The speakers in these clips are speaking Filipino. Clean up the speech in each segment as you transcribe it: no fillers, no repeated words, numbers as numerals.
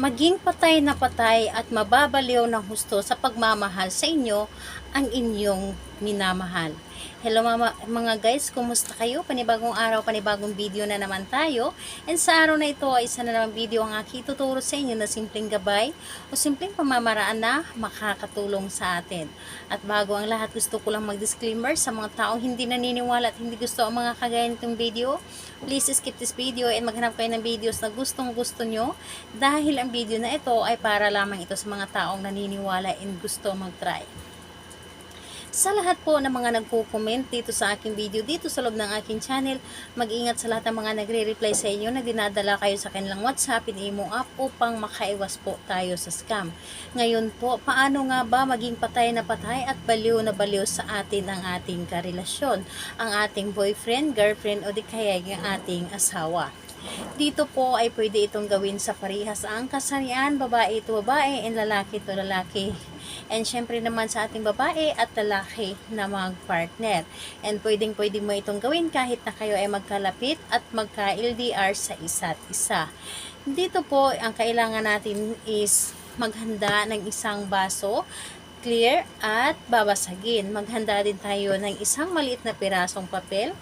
Maging patay na patay at mababaliw ng husto sa pagmamahal sa inyo ang inyong minamahal. Hello mga guys, kumusta kayo? Panibagong araw, panibagong video na naman tayo. And sa araw na ito ay isa na naman video ang aking tuturo sa inyo na simpleng gabay o simpleng pamamaraan na makakatulong sa atin. At bago ang lahat, gusto ko lang mag-disclaimer sa mga taong hindi naniniwala at hindi gusto ang mga kagaya nitong video. Please skip this video and maghanap kayo ng videos na gustong gusto nyo dahil ang video na ito ay para lamang ito sa mga taong naniniwala and gusto mag-try. Sa lahat po ng mga nagko-comment dito sa aking video, dito sa loob ng aking channel, mag-ingat sa lahat ng mga nagre-reply sa inyo na dinadala kayo sa kanilang WhatsApp, imo app upang makaiwas po tayo sa scam. Ngayon po, paano nga ba maging patay na patay at baliw na baliw sa atin ang ating karelasyon, ang ating boyfriend, girlfriend o di kaya yung ating asawa? Dito po ay pwede itong gawin sa parihas ang kasarian, babae ito babae and lalaki ito lalaki. And syempre naman sa ating babae at lalaki na mag-partner. And pwede mo itong gawin kahit na kayo ay magkalapit at magka-LDR sa isa't isa. Dito po ang kailangan natin is maghanda ng isang baso clear at babasagin. Maghanda din tayo ng isang maliit na pirasong papel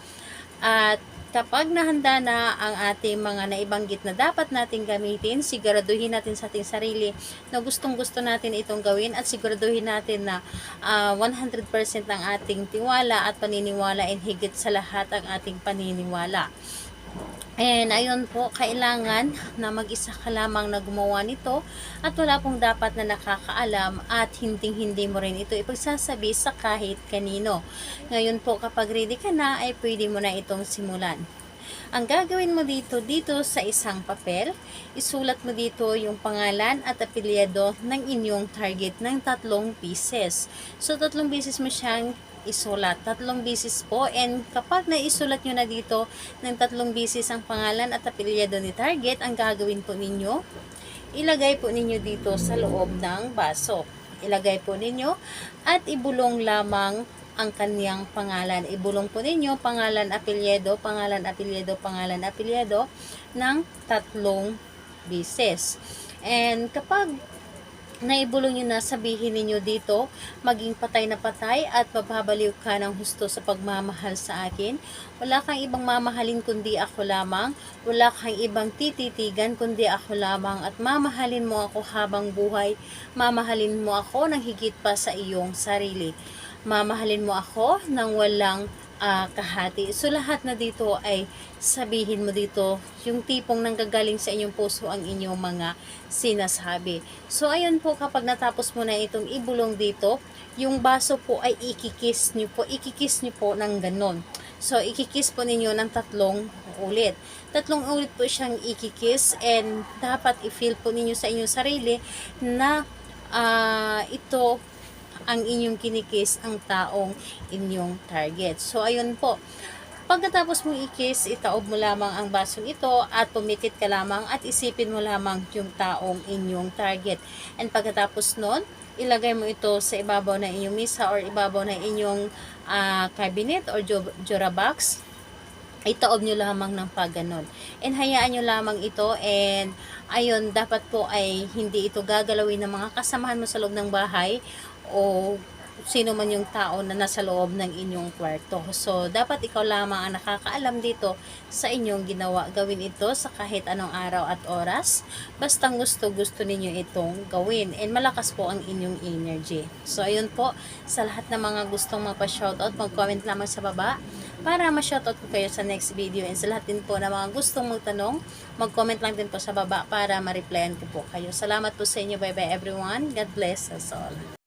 at kapag nahanda na ang ating mga naibanggit na dapat nating gamitin, siguraduhin natin sa ating sarili na gustong-gusto natin itong gawin at siguraduhin natin na 100% ang ating tiwala at paniniwala and higit sa lahat ang ating paniniwala. And ayun po, kailangan na mag-isa ka lamang na gumawa nito at wala pong dapat na nakakaalam at hindi mo rin ito ipagsasabi sa kahit kanino. Ngayon po, kapag ready ka na, ay pwede mo na itong simulan. Ang gagawin mo dito sa isang papel, isulat mo dito yung pangalan at apelyido ng inyong target ng 3 pieces. So 3 pieces mo siyang isulat, 3 beses po, and kapag naisulat nyo na dito ng 3 beses ang pangalan at apelyido ni target, ang gagawin po ninyo, ilagay po ninyo dito sa loob ng baso. Ilagay po ninyo at ibulong lamang ang kanyang pangalan. Ibulong po ninyo pangalan, apelyido, pangalan, apelyido, pangalan, apelyido ng 3 beses. And kapag naibulong nyo na, sabihin ninyo dito, maging patay na patay at mababaliw ka ng husto sa pagmamahal sa akin. Wala kang ibang mamahalin kundi ako lamang. Wala kang ibang tititigan kundi ako lamang at mamahalin mo ako habang buhay. Mamahalin mo ako ng higit pa sa iyong sarili. Mamahalin mo ako ng walang kahati. So lahat na dito ay sabihin mo dito yung tipong nanggagaling sa inyong puso ang inyong mga sinasabi. So ayun po, kapag natapos mo na itong ibulong dito, yung baso po ay ikikis nyo po ng ganon. So ikikis po ninyo ng 3 ulit. 3 ulit po siyang ikikis and dapat i-feel po ninyo sa inyong sarili na ito ang inyong kinikis ang taong inyong target. So, ayun po. Pagkatapos mong ikis, itaob mo lamang ang basong ito at pumikit ka lamang at isipin mo lamang yung taong inyong target. And pagkatapos nun, ilagay mo ito sa ibabaw ng inyong misa or ibabaw ng inyong cabinet or jura box. Itaob nyo lamang ng pagganon. And hayaan nyo lamang ito and ayun, dapat po ay hindi ito gagalawin ng mga kasamahan mo sa loob ng bahay o sino man yung tao na nasa loob ng inyong kwarto. So, dapat ikaw lamang ang nakakaalam dito sa inyong ginawa. Gawin ito sa kahit anong araw at oras. Basta gusto ninyo itong gawin. And malakas po ang inyong energy. So, ayun po. Sa lahat ng mga gustong magpa-shoutout, mag-comment lamang sa baba para ma-shoutout ko kayo sa next video. And sa lahat din po na mga gustong magtanong, mag-comment lang din po sa baba para ma-replyan ko po kayo. Salamat po sa inyo. Bye-bye everyone. God bless us all.